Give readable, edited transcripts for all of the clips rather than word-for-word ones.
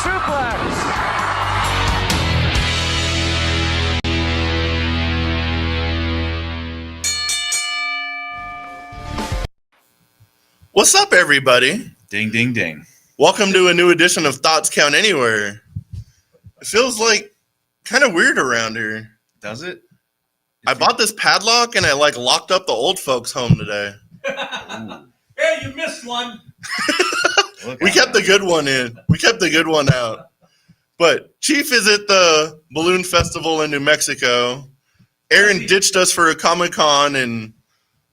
suplex. What's up, everybody? Ding, ding, ding. Welcome to a new edition of Thoughts Count Anywhere. It feels like kind of weird around here. Does it? I bought this padlock and I locked up the old folks' home today. Hey, you missed one. We kept the good one in. We kept the good one out. But Chief is at the Balloon Festival in New Mexico. Aaron ditched us for a Comic-Con in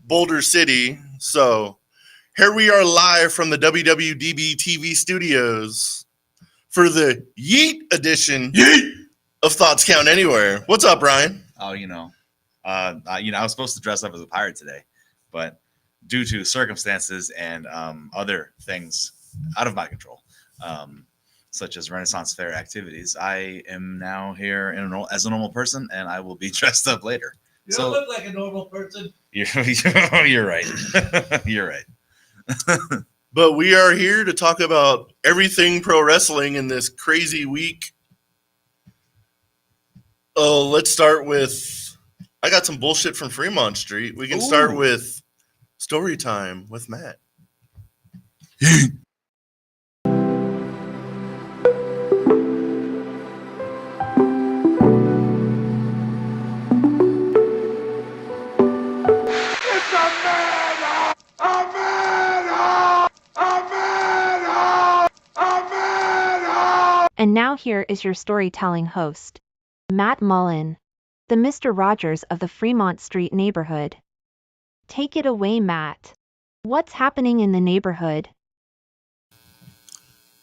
Boulder City. So here we are live from the WWDB TV studios for the Yeet edition of Thoughts Count Anywhere. What's up, Ryan? Oh, I was supposed to dress up as a pirate today, but due to circumstances and other things out of my control, such as Renaissance Fair activities, I am now here as a normal person, and I will be dressed up later. You don't look like a normal person. You're right. You're right. But we are here to talk about everything pro wrestling in this crazy week. Oh, let's start with, I got some bullshit from Fremont Street. We can start with story time with Matt. And now here is your storytelling host, Matt Mullen, the Mr. Rogers of the Fremont Street neighborhood. Take it away, Matt. What's happening in the neighborhood?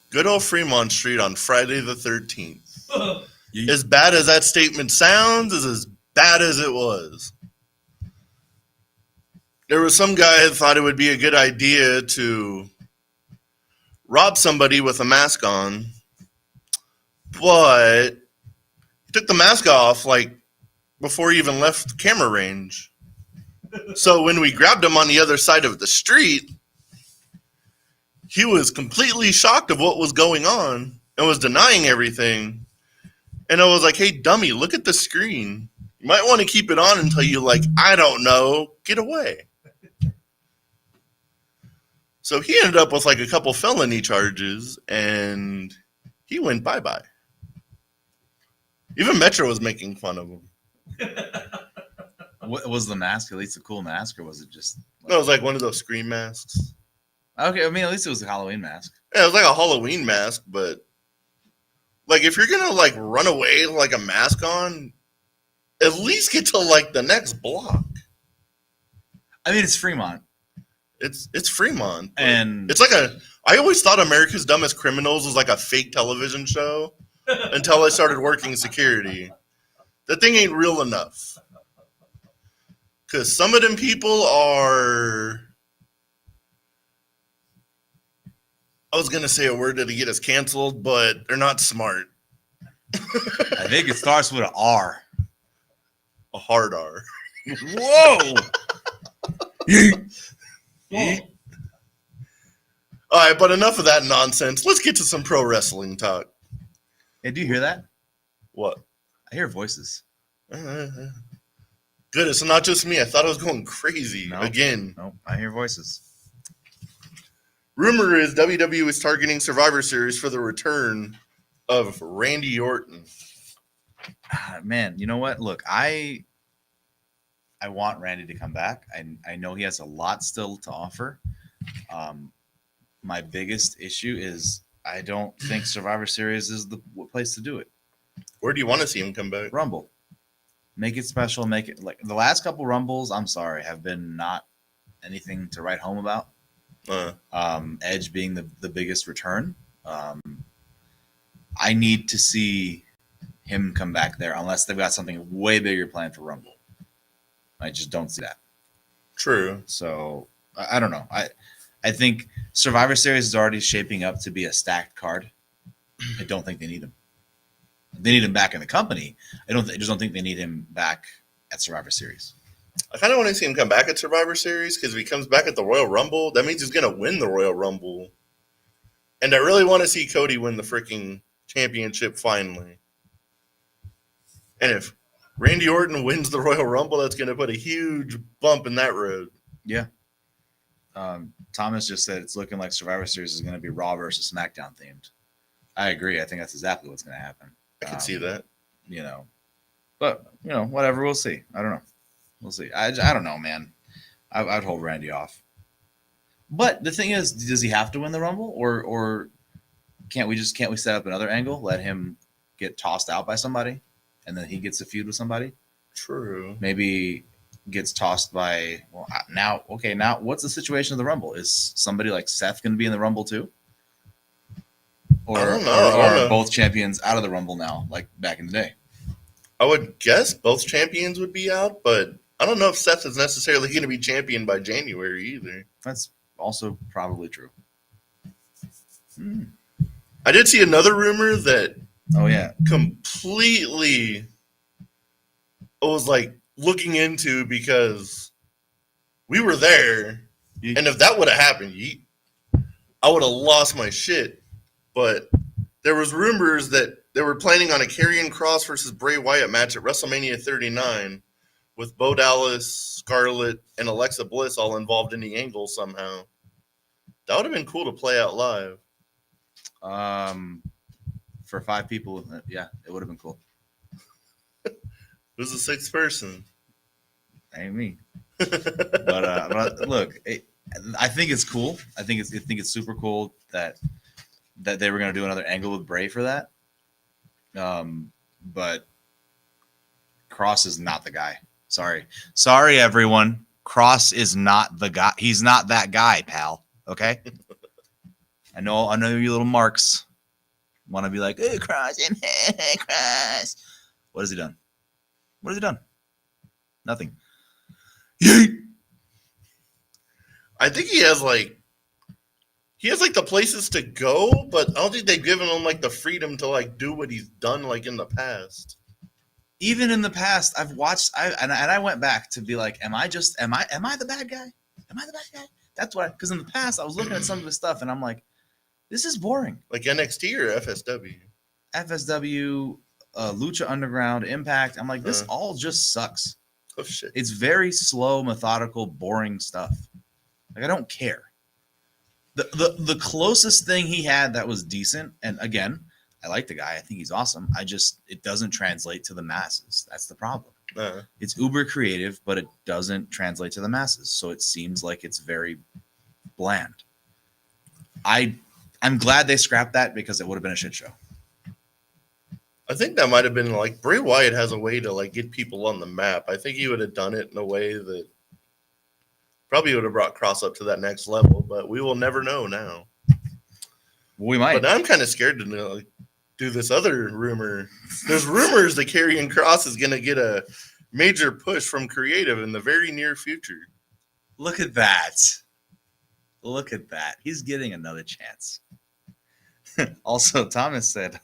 Good old Fremont Street on Friday the 13th. As bad as that statement sounds, is as bad as it was. There was some guy that thought it would be a good idea to rob somebody with a mask on, but he took the mask off before he even left camera range. So when we grabbed him on the other side of the street, he was completely shocked of what was going on and was denying everything. And I was like, hey, dummy, look at the screen. You might want to keep it on until you I don't know, get away. So he ended up with a couple felony charges, and he went bye-bye. Even Metro was making fun of him. What was the mask? At least a cool mask, or was it just? No, it was one of those scream masks. Okay, I mean, at least it was a Halloween mask. Yeah, it was a Halloween mask, but if you're gonna run away a mask on, at least get to the next block. I mean, it's Fremont. It's Fremont, and it's I always thought America's Dumbest Criminals was a fake television show until I started working security. That thing ain't real enough. Because some of them people are, I was going to say a word that'd get us canceled, but they're not smart. I think it starts with an R. A hard R. Whoa! All right, but enough of that nonsense. Let's get to some pro wrestling talk. Hey, do you hear that? What? I hear voices. Good, it's not just me. I thought I was going crazy again. Nope, I hear voices. Rumor is WWE is targeting Survivor Series for the return of Randy Orton. Man, you know what? Look, I want Randy to come back. I know he has a lot still to offer. My biggest issue is I don't think Survivor Series is the place to do it. Where do you want to see him come back? Rumble. Make it special. Make it the last couple Rumbles, I'm sorry, have been not anything to write home about. Edge being the biggest return. I need to see him come back there unless they've got something way bigger planned for Rumble. I just don't see that. True. So I don't know. I think Survivor Series is already shaping up to be a stacked card. I don't think they need him. They need him back in the company. I just don't think they need him back at Survivor Series. I kind of want to see him come back at Survivor Series because if he comes back at the Royal Rumble, that means he's going to win the Royal Rumble. And I really want to see Cody win the freaking championship finally. And if Randy Orton wins the Royal Rumble, that's going to put a huge bump in that road. Yeah. Thomas just said it's looking like Survivor Series is going to be Raw versus SmackDown themed. I agree. I think that's exactly what's going to happen. I can see that. You know, but whatever. We'll see. I don't know. We'll see. I don't know, man. I'd hold Randy off. But the thing is, does he have to win the Rumble, or can't we set up another angle, let him get tossed out by somebody, and then he gets a feud with somebody? True. Maybe gets tossed by now what's the situation of the Rumble? Is somebody like Seth going to be in the Rumble too? Or I don't know. are both champions out of the Rumble now, like back in the day? I would guess both champions would be out, but I don't know if Seth is necessarily going to be champion by January either. That's also probably true. I did see another rumor that Oh yeah. completely I was like looking into because we were there, and if that would have happened, I would have lost my shit. But there was rumors that they were planning on a Karrion Kross versus Bray Wyatt match at WrestleMania 39 with Bo Dallas, Scarlett, and Alexa Bliss all involved in the angle somehow. That would have been cool to play out live. For 5 people, yeah, it would have been cool. Who's the sixth person? Ain't me. But look, I think it's cool. I think it's super cool that they were going to do another angle with Bray for that. But Kross is not the guy. Sorry, everyone. Kross is not the guy. He's not that guy, pal. Okay. I know you little marks want to be like, hey, Kross, hey, Kross. What has he done? Nothing. Yeet. I think he has like the places to go, but I don't think they've given him like the freedom to like do what he's done like in the past. Even in the past, I've watched, and I went back to be like, am I the bad guy? That's why, because in the past I was looking at some of his stuff and I'm like, this is boring. Like NXT or FSW? FSW, Lucha Underground, Impact. I'm like, this all just sucks. Oh shit! It's very slow, methodical, boring stuff. Like I don't care. The closest thing he had that was decent, and again, I like the guy. I think he's awesome. It doesn't translate to the masses. That's the problem. It's uber creative, but it doesn't translate to the masses. So it seems like it's very bland. I'm glad they scrapped that because it would have been a shit show. I think that might have been like Bray Wyatt has a way to like get people on the map. I think he would have done it in a way that probably would have brought Kross up to that next level, but we will never know now. We might. But now I'm kind of scared to like, do this other rumor. There's rumors that Karrion Kross is going to get a major push from creative in the very near future. Look at that. He's getting another chance. Also, Thomas said,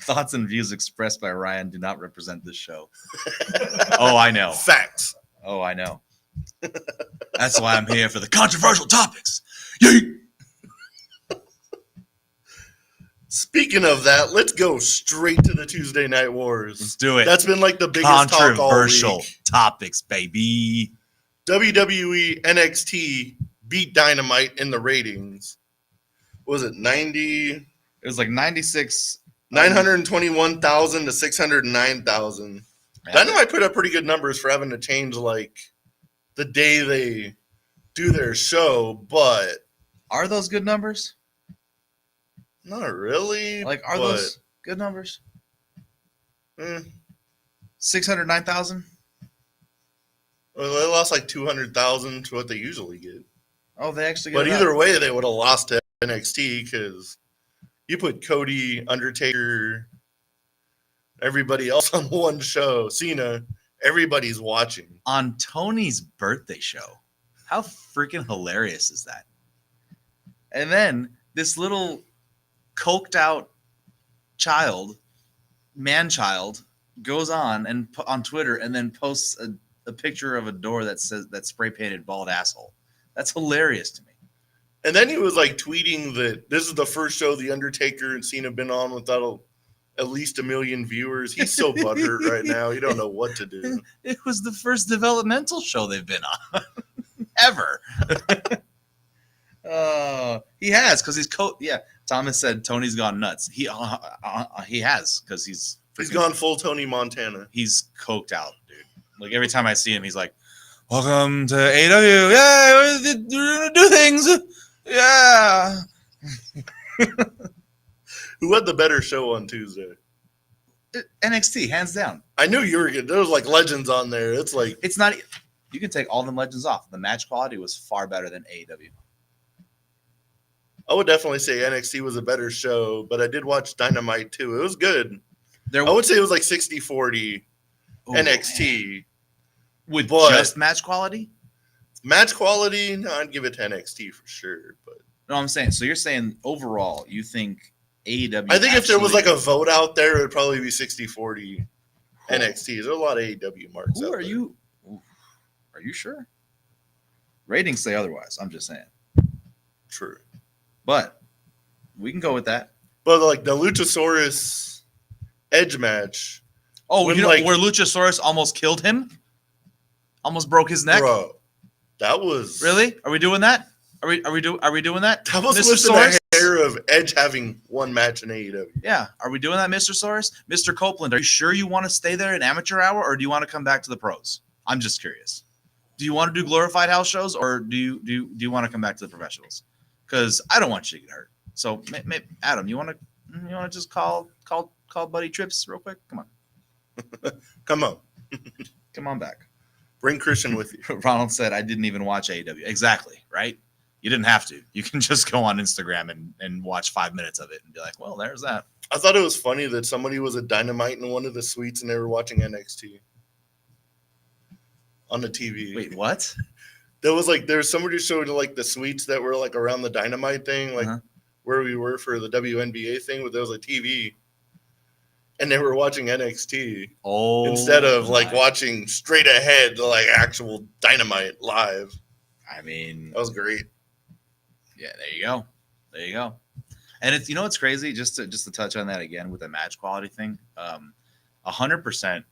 thoughts and views expressed by Ryan do not represent this show. Oh, I know. Facts. Oh, I know. That's why I'm here for the controversial topics. Yeet! Speaking of that, let's go straight to the Tuesday Night Wars. Let's do it. That's been like the biggest talk all controversial week. topics, baby. WWE NXT beat Dynamite in the ratings. What was it 90? It was like 96. 921,000 to 609,000. Dynamite put up pretty good numbers for having to change like the day they do their show, but Are those good numbers? not really. Like, are those good numbers? 609,000? Well, they lost like 200,000 to what they usually get. Oh, they actually get But it either up. way, they would have lost to NXT because you put Cody, Undertaker, everybody else on one show, Cena, everybody's watching. On Tony's birthday show. How freaking hilarious is that? And then this little coked out man-child, goes on and on Twitter and then posts a picture of a door that says that spray painted bald asshole. That's hilarious to me. And then he was like tweeting that this is the first show The Undertaker and Cena been on without at least 1 million viewers. He's so butthurt right now. He don't know what to do. It was the first developmental show they've been on ever. He has because he's Yeah, Thomas said Tony's gone nuts. He has because he's Gone full Tony Montana. He's coked out, dude. Like every time I see him, he's like, "Welcome to AW. Yeah, we're gonna do things. Yeah." Who had the better show on Tuesday? NXT, hands down. I knew you were good. There was like legends on there. It's like It's not. You can take all them legends off. The match quality was far better than AEW. I would definitely say NXT was a better show, but I did watch Dynamite too. It was good. There I would say it was like 60-40 Ooh, NXT. with but- just match quality. Match quality, no, I'd give it to NXT for sure. But No, I'm saying. So you're saying overall, you think AEW? I think if there was like actually- a vote out there, it would probably be 60-40 NXT. There's a lot of AEW marks. Who out are there. you? Ooh, are you sure? Ratings say otherwise. I'm just saying. True. But we can go with that. But like the Luchasaurus Edge match, Oh, When, you know like- where Luchasaurus almost killed him? Almost broke his neck? bro, that was Really? Are we doing that? Are we doing that? That was Mr. within Source? the hair of Edge having one match in AEW. Yeah. Are we doing that, Mr. Source? Mr. Copeland, are you sure you want to stay there in amateur hour or do you want to come back to the pros? I'm just curious. Do you want to do glorified house shows or do you want to come back to the professionals? Because I don't want you to get hurt. So, Adam, you want to just call Buddy Trips real quick? Come on, come on back. Bring Christian with you. Ronald said, I didn't even watch AEW. Exactly, right? You didn't have to. You can just go on Instagram and watch 5 minutes of it and be like, well, there's that. I thought it was funny that somebody was at Dynamite in one of the suites and they were watching NXT on the TV. Wait, what? There was somebody showed like the suites that were like around the Dynamite thing, like Uh-huh. where we were for the WNBA thing, but there was a TV and they were watching NXT Oh, instead of like my. watching straight ahead like actual Dynamite live. I mean, That was great. yeah, there you go. There you go. And it's, it's crazy just to touch on that again with the match quality thing. 100%.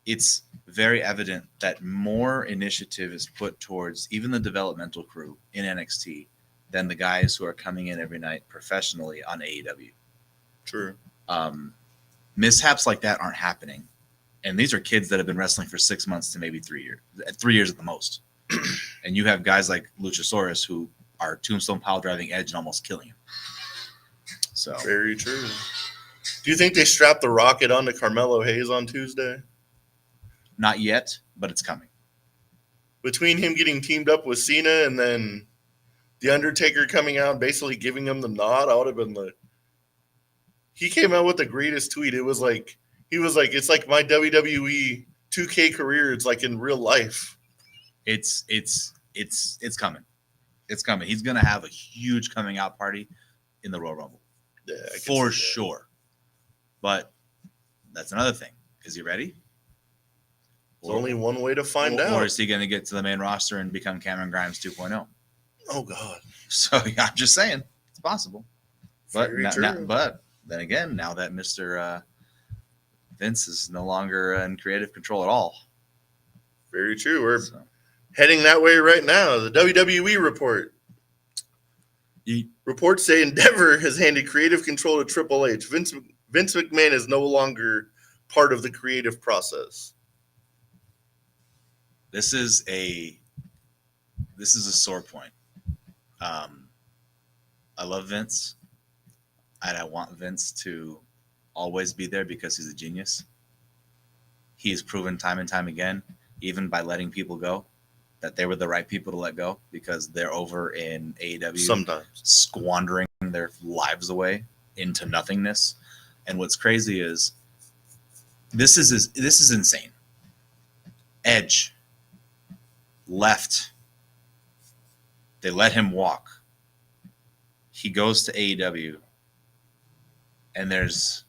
It's very evident that more initiative is put towards even the developmental crew in NXT than the guys who are coming in every night professionally on AEW. True. Mishaps like that aren't happening. And these are kids that have been wrestling for 6 months to maybe 3 years, 3 years at the most. And you have guys like Luchasaurus who are tombstone pile driving Edge and almost killing him. So Very true. Do you think they strapped the rocket onto Carmelo Hayes on Tuesday? not yet, but it's coming. Between him getting teamed up with Cena and then The Undertaker coming out and basically giving him the nod, I would have been like, he came out with the greatest tweet. He was like, it's like my WWE 2K career. It's like in real life. It's coming. It's coming. He's gonna have a huge coming out party in the Royal Rumble Yeah, I can for see that. sure. But that's another thing. Is he ready? There's only one way to find Or out. is he going to get to the main roster and become Cameron Grimes 2.0? Oh God. So yeah, I'm just saying it's possible. But Very true. but then again, now that Mr. Vince is no longer in creative control at all, Very true. We're so. heading that way right now. The WWE report. Reports say Endeavor has handed creative control to Triple H. Vince McMahon is no longer part of the creative process. This is a sore point. I love Vince, and I want Vince to always be there because he's a genius. He has proven time and time again, even by letting people go, that they were the right people to let go because they're over in AEW Sometimes. squandering their lives away into nothingness. And what's crazy is this is insane. Edge left. They let him walk. He goes to AEW, and there's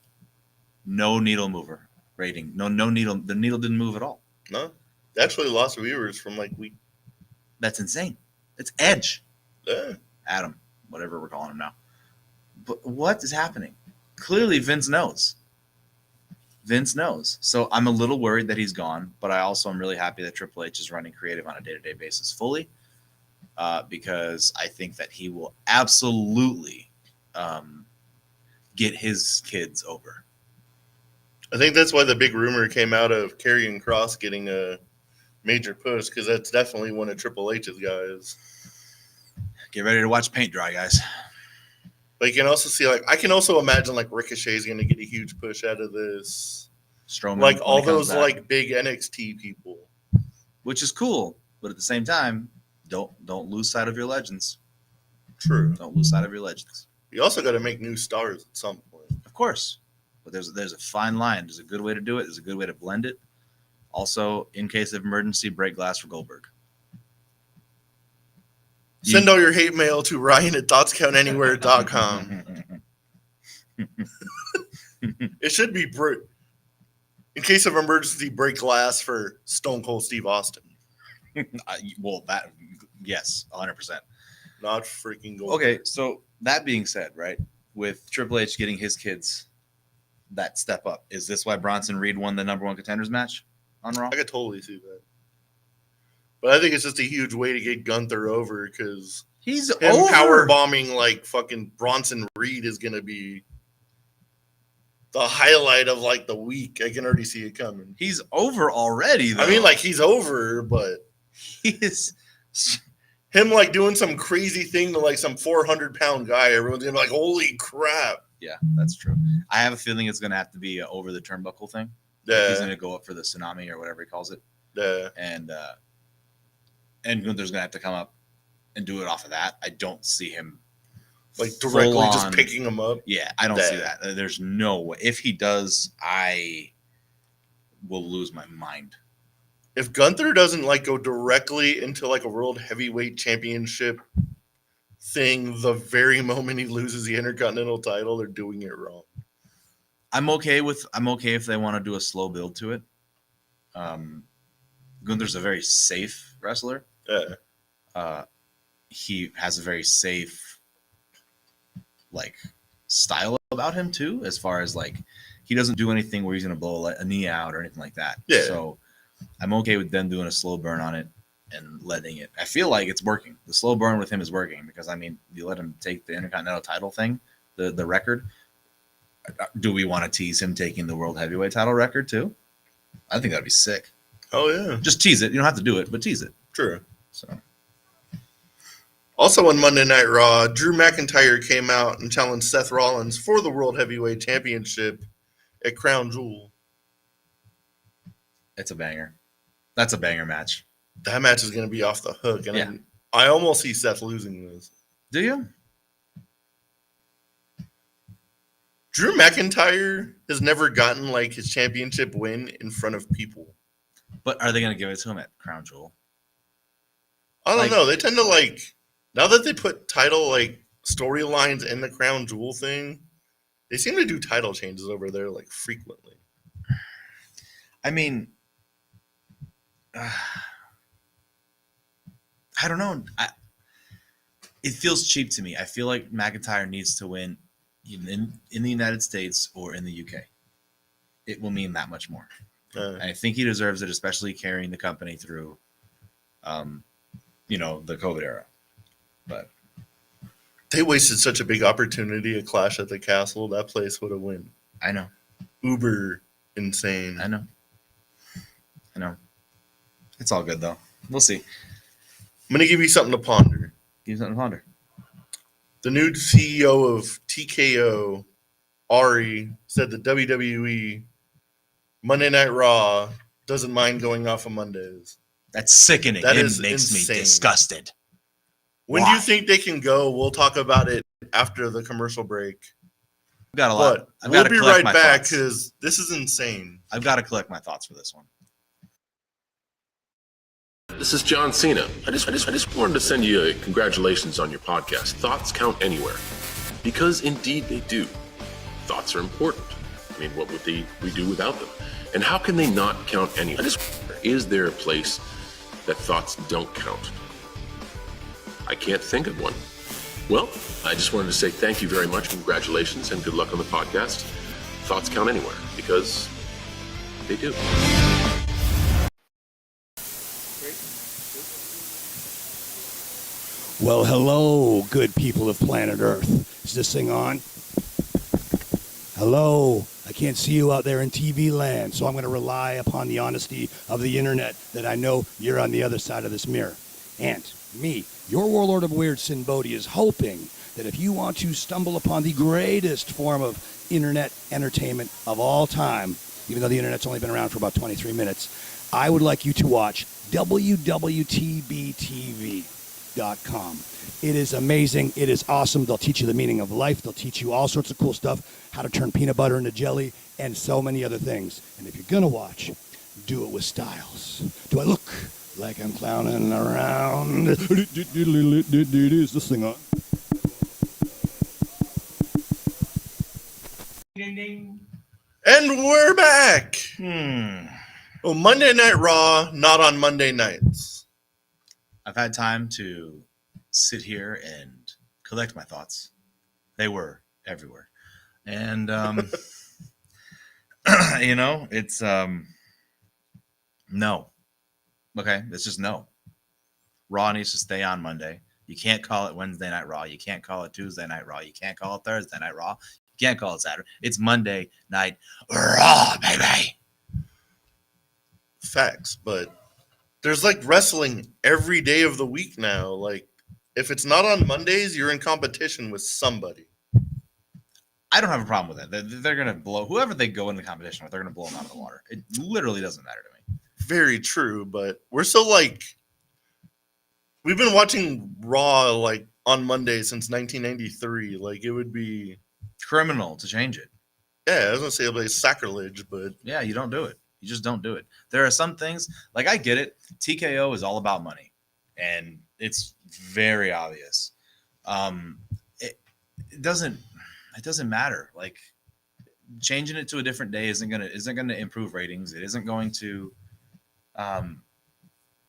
no needle mover rating. No needle. The needle didn't move at all. No. They actually lost viewers from like week. That's insane. It's Edge. Yeah. Adam, whatever we're calling him now. But what is happening? Clearly, Vince knows. Vince knows. So I'm a little worried that he's gone, but I also am really happy that Triple H is running creative on a day-to-day basis fully, because I think that he will absolutely get his kids over. I think that's why the big rumor came out of Karrion Kross getting a major push, because that's definitely one of Triple H's guys. Get ready to watch paint dry, guys. But you can also see, like, I can also imagine, like, Ricochet's going to get a huge push out of this. Strowman, Like, when all he comes those, back, like, big NXT people. which is cool, but at the same time, don't lose sight of your legends. True. Don't lose sight of your legends. You also got to make new stars at some point. Of course, but there's a fine line. There's a good way to do it. There's a good way to blend it. Also, in case of emergency, break glass for Goldberg. Send all your hate mail to Ryan at thoughtscountanywhere.com. It should be in case of emergency, break glass for Stone Cold Steve Austin. Well, that, yes, 100%. Not freaking Goldberg. Okay, so that being said, right, with Triple H getting his kids that step up, is this why Bronson Reed won the number one contenders match on Raw? I could totally see that. But I think it's just a huge way to get Gunther over, because He's him over. power bombing like fucking Bronson Reed is gonna be the highlight of like the week. I can already see it coming. He's over already, though. I mean, like, he's over, but he is. him like doing some crazy thing to like some 400-pound guy, everyone's gonna be like, holy crap. Yeah, that's true. I have a feeling it's going to have to be over the turnbuckle thing. Like, he's going Yeah. to go up for the tsunami or whatever he calls it, Yeah. and Gunther's going to have to come up and do it off of that. I don't see him Like directly full just on- picking him up. Yeah, I don't see Yeah. that. There's no way. If he does, I will lose my mind. If Gunther doesn't like go directly into like a world heavyweight championship thing the very moment he loses the Intercontinental title, they're doing it wrong. I'm okay if they want to do a slow build to it. Gunther's a very safe wrestler. Yeah. He has a very safe like style about him too, as far as like he doesn't do anything where he's going to blow a knee out or anything like that. Yeah. So I'm okay with them doing a slow burn on it and letting it. I feel like it's working. The slow burn with him is working, because I mean, you let him take the Intercontinental title thing, the record. Do we want to tease him taking the World Heavyweight title record too? I think that'd be sick. Oh yeah. Just tease it. You don't have to do it, but tease it. True. So Also on Monday Night Raw, Drew McIntyre came out and challenged Seth Rollins for the World Heavyweight Championship at Crown Jewel. it's a banger. That's a banger match. That match is going to be off the hook, and Yeah. I almost see Seth losing this. Do you? Drew McIntyre has never gotten like his championship win in front of people. But are they going to give it to him at Crown Jewel? I don't Like- know. They tend to like, now that they put title like storylines in the Crown Jewel thing, they seem to do title changes over there like frequently. I mean, I don't know. It feels cheap to me. I feel like McIntyre needs to win in the United States or in the UK. It will mean that much more. And I think he deserves it, especially carrying the company through, the COVID era. But They wasted such a big opportunity at Clash at the Castle. That place would have went I know. uber insane. I know. It's all good, though. We'll see. I'm going to give you something to ponder. Give you something to ponder. The new CEO of TKO, Ari, said that WWE Monday Night Raw doesn't mind going off on Mondays. That's sickening. That It is makes me insane. disgusted. When do you Why? think they can go? We'll talk about it after the commercial break. I've got a lot. But I've we'll got to be collect right my back thoughts. because this is insane. I've got to collect my thoughts for this one. This is John Cena. I just wanted to send you a congratulations on your podcast. Thoughts count anywhere. Because indeed they do. Thoughts are important. I mean, what would we do without them? And how can they not count anywhere? Is there a place that thoughts don't count? I can't think of one. Well, I just wanted to say thank you very much, congratulations, and good luck on the podcast. Thoughts count anywhere, because they do. Well, hello, good people of planet Earth. Is this thing on? Hello. I can't see you out there in TV land, so I'm going to rely upon the honesty of the internet that I know you're on the other side of this mirror. And me, your warlord of weird, Sin Bodhi, is hoping that if you want to stumble upon the greatest form of internet entertainment of all time, even though the internet's only been around for about 23 minutes, I would like you to watch WWTBTV.com. It is amazing. It is awesome. They'll teach you the meaning of life. They'll teach you all sorts of cool stuff, how to turn peanut butter into jelly, and so many other things. And if you're going to watch, do it with styles. Do I look like I'm clowning around? Is this thing on? Ding ding. And we're back. Hmm. Oh, Monday Night Raw, not on Monday nights. I've had time to sit here and collect my thoughts. They were everywhere. And, it's, no. Okay, it's just no. Raw needs to stay on Monday. You can't call it Wednesday Night Raw. You can't call it Tuesday Night Raw. You can't call it Thursday Night Raw. You can't call it Saturday. It's Monday Night Raw, baby. Facts, but there's like wrestling every day of the week now. Like, if it's not on Mondays, you're in competition with somebody. I don't have a problem with that. They're going to blow whoever they go in the competition with. They're going to blow them out of the water. It literally doesn't matter to me. Very true, but we're so like, we've been watching Raw like on Monday since 1993. Like, it would be, Criminal to change it. yeah, I was gonna say it'll be sacrilege, but Yeah, you don't do it. You just don't do it. There are some things, like I get it. TKO is all about money, and it's very obvious. It doesn't matter. Like, changing it to a different day isn't gonna improve ratings. It isn't going to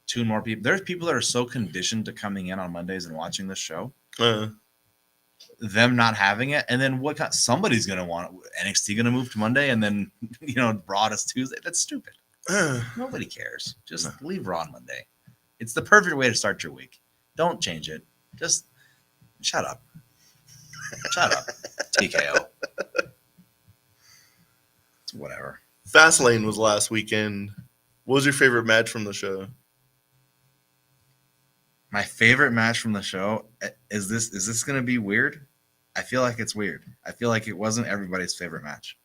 tune more people. There's people that are so conditioned to coming in on Mondays and watching this show. Them not having it, and then somebody's gonna want it. NXT gonna move to Monday, and then Raw to Tuesday. That's stupid. Nobody cares. Just leave Raw on Monday. It's the perfect way to start your week. Don't change it. Just shut up. Shut up. TKO. It's whatever. Fastlane was last weekend. What was your favorite match from the show? My favorite match from the show is this going to be weird? I feel like it's weird. I feel like it wasn't everybody's favorite match.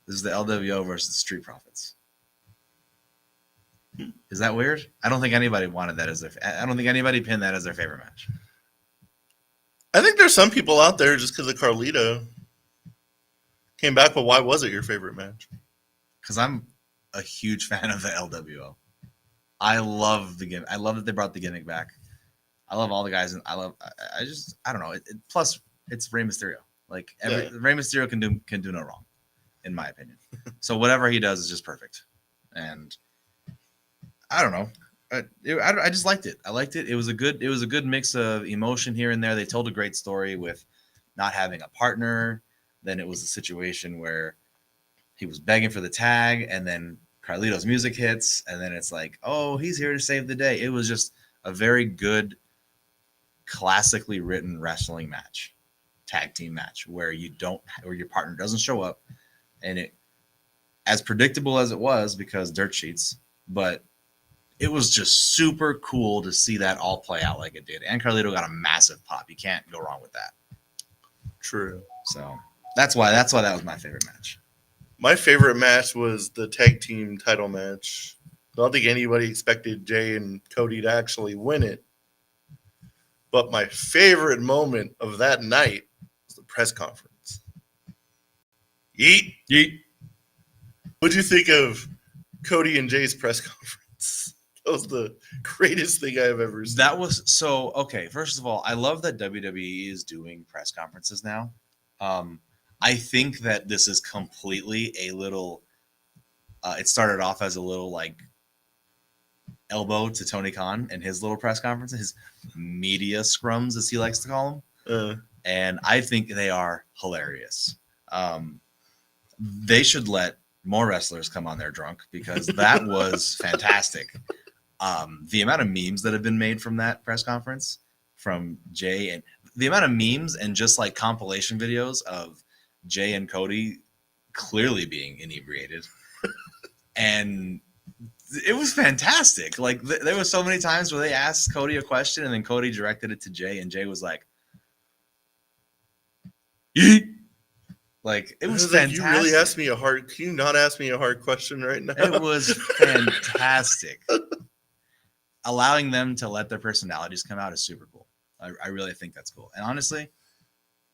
This is the LWO versus the Street Profits. Is that weird? I don't think anybody wanted that as I don't think anybody pinned that as their favorite match. I think there's some people out there just because of Carlito came back, but why was it your favorite match? Because I'm a huge fan of the LWO. I love the gimmick. I love that they brought the gimmick back. I love all the guys, and I don't know. Plus, it's Rey Mysterio. Like Rey Mysterio can do no wrong, in my opinion. So whatever he does is just perfect. And I don't know. I just liked it. I liked it. It was a good mix of emotion here and there. They told a great story with not having a partner. Then it was a situation where he was begging for the tag, and then Carlito's music hits, and then it's like, oh, he's here to save the day. It was just a very good, classically written wrestling match, tag team match, where your partner doesn't show up, and it, as predictable as it was because dirt sheets, but it was just super cool to see that all play out like it did. And Carlito got a massive pop. You can't go wrong with that. True. So that's why that was my favorite match. My favorite match was the tag team title match. I don't think anybody expected Jay and Cody to actually win it. But my favorite moment of that night was the press conference. Yeet. Yeet. What'd you think of Cody and Jay's press conference? That was the greatest thing I've ever seen. That was so okay. First of all, I love that WWE is doing press conferences now. I think that this is completely a little. It started off as a little like elbow to Tony Khan in his little press conference, his media scrums, as he likes to call them. And I think they are hilarious. They should let more wrestlers come on there drunk, because that was fantastic. The amount of memes that have been made from that press conference from Jay, and the amount of memes and just like compilation videos of Jay and Cody clearly being inebriated. And it was fantastic. Like there was so many times where they asked Cody a question and then Cody directed it to Jay, and Jay was like, Yeet. Like it was fantastic. You really asked me can you not ask me a hard question right now? It was fantastic. Allowing them to let their personalities come out is super cool. I really think that's cool. And honestly,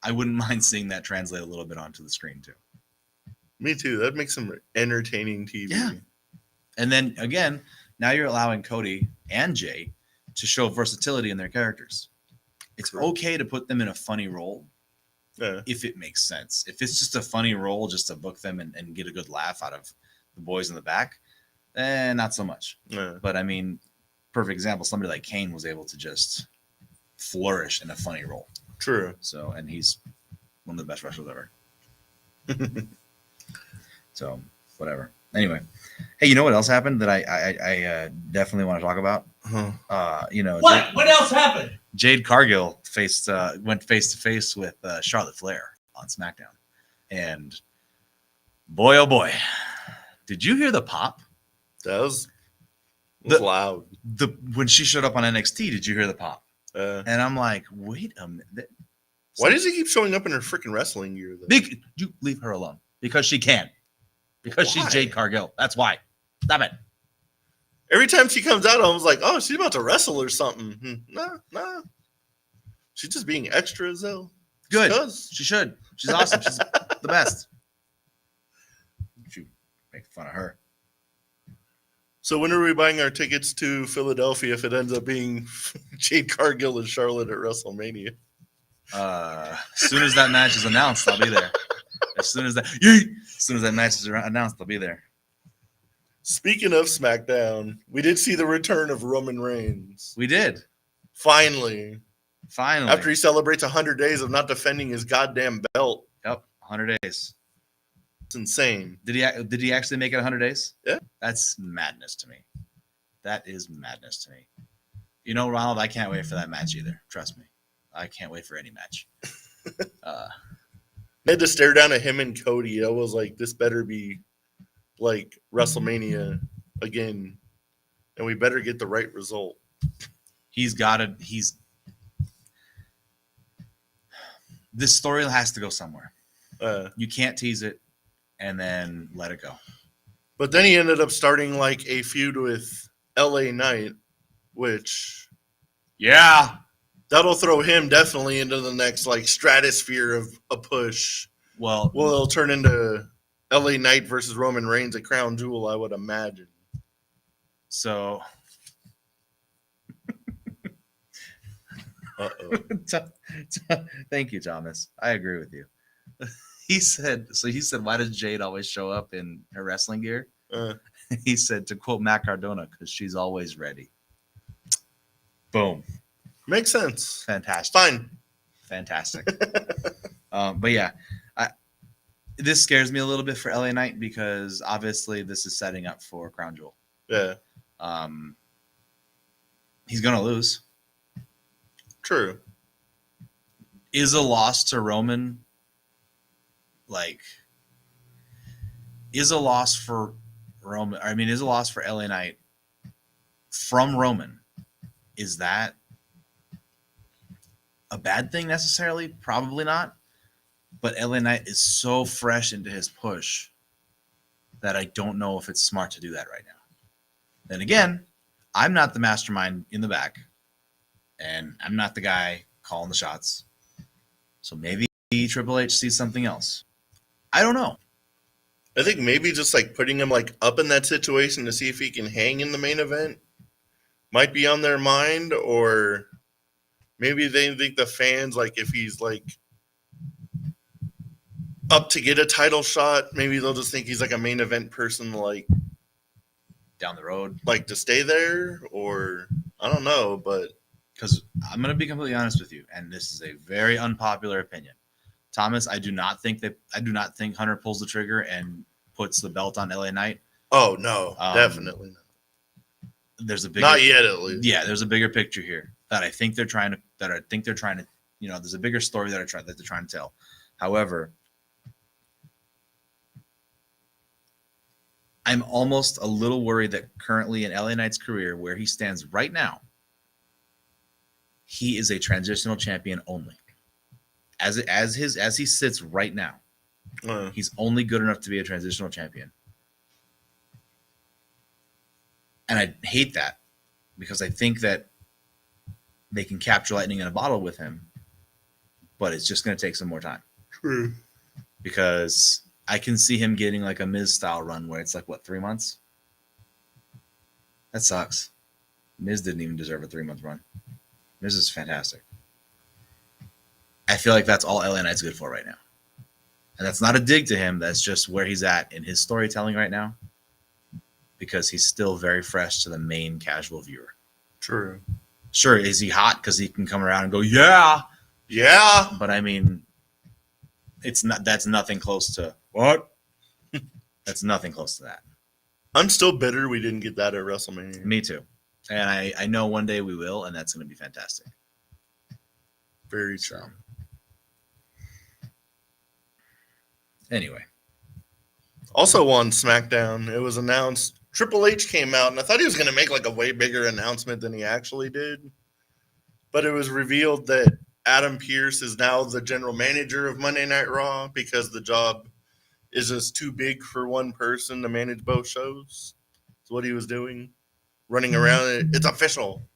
I wouldn't mind seeing that translate a little bit onto the screen too. Me too. That makes some entertaining TV. Yeah. And then again, now you're allowing Cody and Jay to show versatility in their characters. It's okay to put them in a funny role if it makes sense. If it's just a funny role just to book them and get a good laugh out of the boys in the back, not so much. But I mean, perfect example, somebody like Kane was able to just flourish in a funny role. True. So, and he's one of the best wrestlers ever. So, whatever. Anyway, hey, you know what else happened that I definitely want to talk about? What else happened? Jade Cargill went face to face with Charlotte Flair on SmackDown, and boy, oh boy, did you hear the pop? That was loud. When she showed up on NXT, did you hear the pop? And I'm like, wait a minute. Why does he keep showing up in her freaking wrestling gear? Though? You leave her alone because she can. Because she's Jade Cargill. That's why. Stop it. Every time she comes out, I was like, oh, she's about to wrestle or something. Nah. She's just being extra as hell. Good. She should. She's awesome. She's the best. You make fun of her. So when are we buying our tickets to Philadelphia if it ends up being Jade Cargill and Charlotte at WrestleMania? As soon as that match is announced, I'll be there. As soon as that match is announced, I'll be there. Speaking of SmackDown, we did see the return of Roman Reigns. We did. Finally. After he celebrates 100 days of not defending his goddamn belt. Yep, 100 days. It's insane. Did he actually make it 100 days? Yeah. That's madness to me. That is madness to me. You know, Ronald, I can't wait for that match either. Trust me. I can't wait for any match. I had to stare down at him and Cody. I was like, this better be like WrestleMania again. And we better get the right result. This story has to go somewhere. You can't tease it and then let it go. But then he ended up starting like a feud with LA Knight, which that'll throw him definitely into the next like stratosphere of a push. Well, it'll turn into LA Knight versus Roman Reigns at Crown Jewel, I would imagine. So thank you, Thomas. I agree with you. He said, why does Jade always show up in her wrestling gear? He said, to quote Matt Cardona, because she's always ready. Boom. Makes sense. Fantastic. Fine. Fantastic. But yeah, this scares me a little bit for LA Knight because obviously this is setting up for Crown Jewel. Yeah. He's going to lose. True. Is a loss to Roman is a loss for Roman? I mean, is a loss for LA Knight from Roman? Is that a bad thing necessarily? Probably not. But LA Knight is so fresh into his push that I don't know if it's smart to do that right now. Then again, I'm not the mastermind in the back, and I'm not the guy calling the shots. So maybe Triple H sees something else. I don't know. I think maybe just like putting him like up in that situation to see if he can hang in the main event might be on their mind, or maybe they think the fans, like if he's like up to get a title shot, maybe they'll just think he's like a main event person, like down the road. Like to stay there, or I don't know, but Because I'm going to be completely honest with you, and this is a very unpopular opinion. Thomas, I do not think Hunter pulls the trigger and puts the belt on LA Knight. oh no, definitely not. There's a bigger, Not yet, at least. yeah, there's a bigger picture here that I think they're trying to. There's a bigger story that they're trying to tell. However, I'm almost a little worried that currently in LA Knight's career, where he stands right now, he is a transitional champion only. As he sits right now, he's only good enough to be a transitional champion. And I hate that because I think that they can capture lightning in a bottle with him, but it's just going to take some more time. True. Because I can see him getting like a Miz style run where it's like, what, 3 months? That sucks. Miz didn't even deserve a 3-month run. Miz is fantastic. I feel like that's all LA Knight's good for right now. And that's not a dig to him. That's just where he's at in his storytelling right now. Because he's still very fresh to the main casual viewer. True. Sure, is he hot because he can come around and go, yeah. Yeah. But I mean, that's nothing close to what? That's nothing close to that. I'm still bitter we didn't get that at WrestleMania. Me too. And I know one day we will, and that's going to be fantastic. Very true. So, anyway. Also on SmackDown, it was announced Triple H came out, and I thought he was going to make like a way bigger announcement than he actually did. But it was revealed that Adam Pearce is now the general manager of Monday Night Raw because the job is just too big for one person to manage both shows. That's what he was doing, running around. It's official.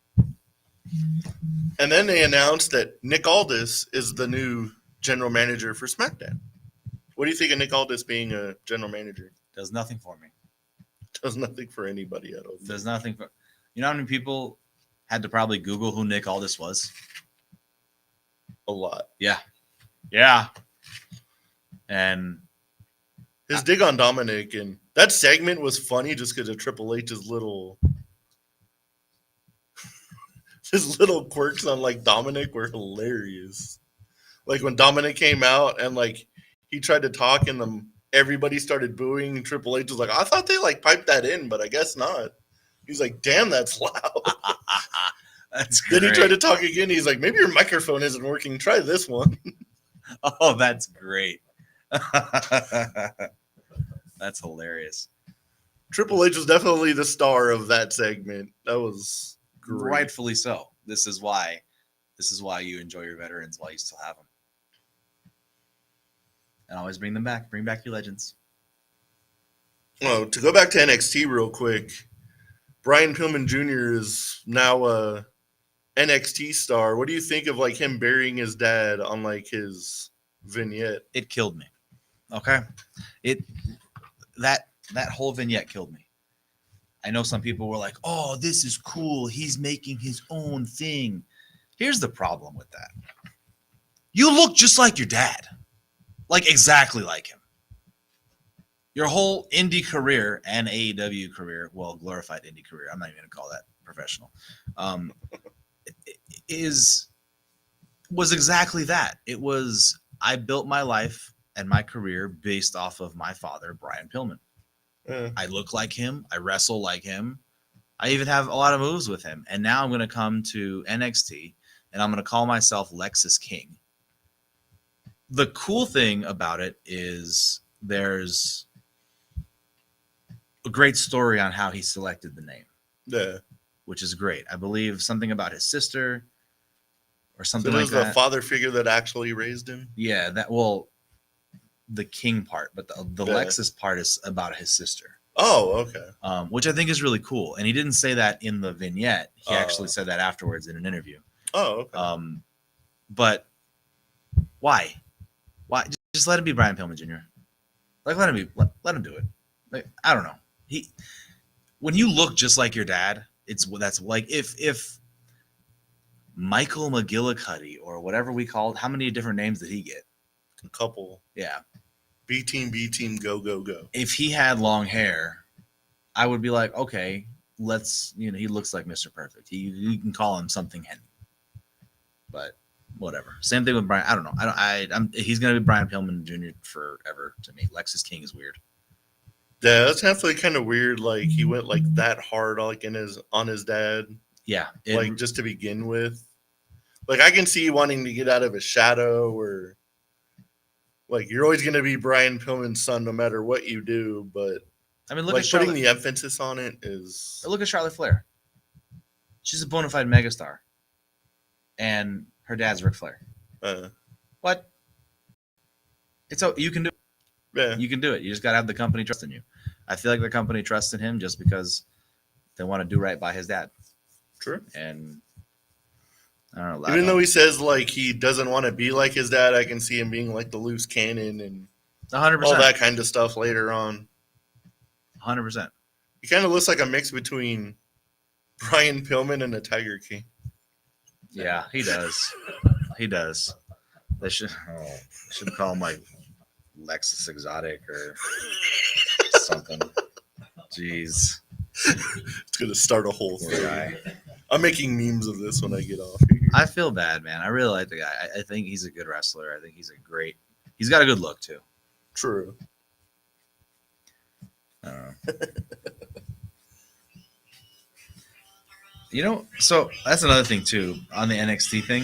And then they announced that Nick Aldis is the new general manager for SmackDown. What do you think of Nick Aldis being a general manager? Does nothing for me. Does nothing for anybody at all. Does nothing for. You know how many people had to probably Google who Nick Aldis was? A lot. Yeah. Yeah. And his dig on Dominic, and that segment was funny just because of Triple H's little his little quirks on like Dominic were hilarious. Like when Dominic came out and like he tried to talk and everybody started booing, and Triple H was like, I thought they like piped that in, but I guess not. He's like, damn, that's loud. That's great. Then he tried to talk again. He's like, maybe your microphone isn't working. Try this one. Oh, that's great. That's hilarious. Triple H was definitely the star of that segment. That was great. Rightfully so. This is why you enjoy your veterans while you still have them. And always bring them back. Bring back your legends. Oh, to go back to NXT real quick, Brian Pillman Jr. is now a NXT star. What do you think of like him burying his dad on like his vignette? It killed me. Okay. That whole vignette killed me. I know some people were like, oh, this is cool. He's making his own thing. Here's the problem with that. You look just like your dad. Like exactly like him. Your whole indie career and AEW career, well, glorified indie career, I'm not even going to call that professional, was exactly that. It was, I built my life and my career based off of my father, Brian Pillman. I look like him. I wrestle like him. I even have a lot of moves with him. And now I'm going to come to NXT and I'm going to call myself Lexus King. The cool thing about it is there's a great story on how he selected the name. Yeah. Which is great. I believe something about his sister or something So like it that. was the father figure that actually raised him? Yeah, the King part, but the Yeah. Lexus part is about his sister. Oh, okay. Which I think is really cool. And he didn't say that in the vignette. He actually said that afterwards in an interview. Oh, okay. But why? Why? Just let him be Brian Pillman Jr. Like let him do it. Like I don't know. When you look just like your dad, that's like if Michael McGillicuddy or whatever we called, how many different names did he get? A couple. Yeah. B team, go, go, go. If he had long hair I would be like, okay, let's, he looks like Mr. Perfect. You can call him something Henry, but whatever. Same thing with Brian. I don't know. He's gonna be Brian Pillman Jr. forever to me. Lexus King is weird. Yeah, that's definitely kind of weird. Like he went like that hard like on his dad, Yeah, like just to begin with. Like I can see wanting to get out of his shadow, or like you're always gonna be Brian Pillman's son no matter what you do. But I mean, look like at putting Charlotte. the emphasis on it is Look at Charlotte Flair. She's a bona fide megastar, and her dad's Ric Flair. What? You can do it. yeah. You can do it. You just gotta have the company trust in you. I feel like the company trusts in him just because they want to do right by his dad. True. And I don't know. Even though he says like he doesn't want to be like his dad, I can see him being like the loose cannon and 100%, all that kind of stuff later on. 100%. He kind of looks like a mix between Brian Pillman and a Tiger King. Yeah, he does. He does. They should call him like Lexus Exotic or something. Jeez. It's gonna start a whole Poor thing. guy. I'm making memes of this when I get off here. I feel bad, man. I really like the guy. I think he's a good wrestler. I think he's he's got a good look too. True. I don't know. So that's another thing too on the NXT thing.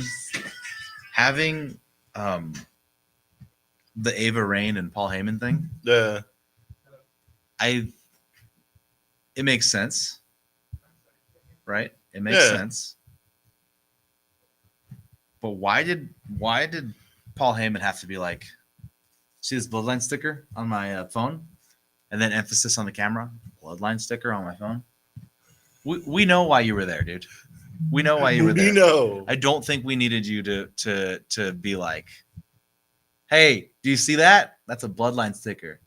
Having the Ava Raine and Paul Heyman thing, Yeah. it makes sense, right? It makes Yeah. sense. But why did Paul Heyman have to be like, see this bloodline sticker on my phone, and then emphasis on the camera, bloodline sticker on my phone? We know why you were there, dude. We know why you were there. We know. I don't think we needed you to be like, hey, do you see that? That's a bloodline sticker.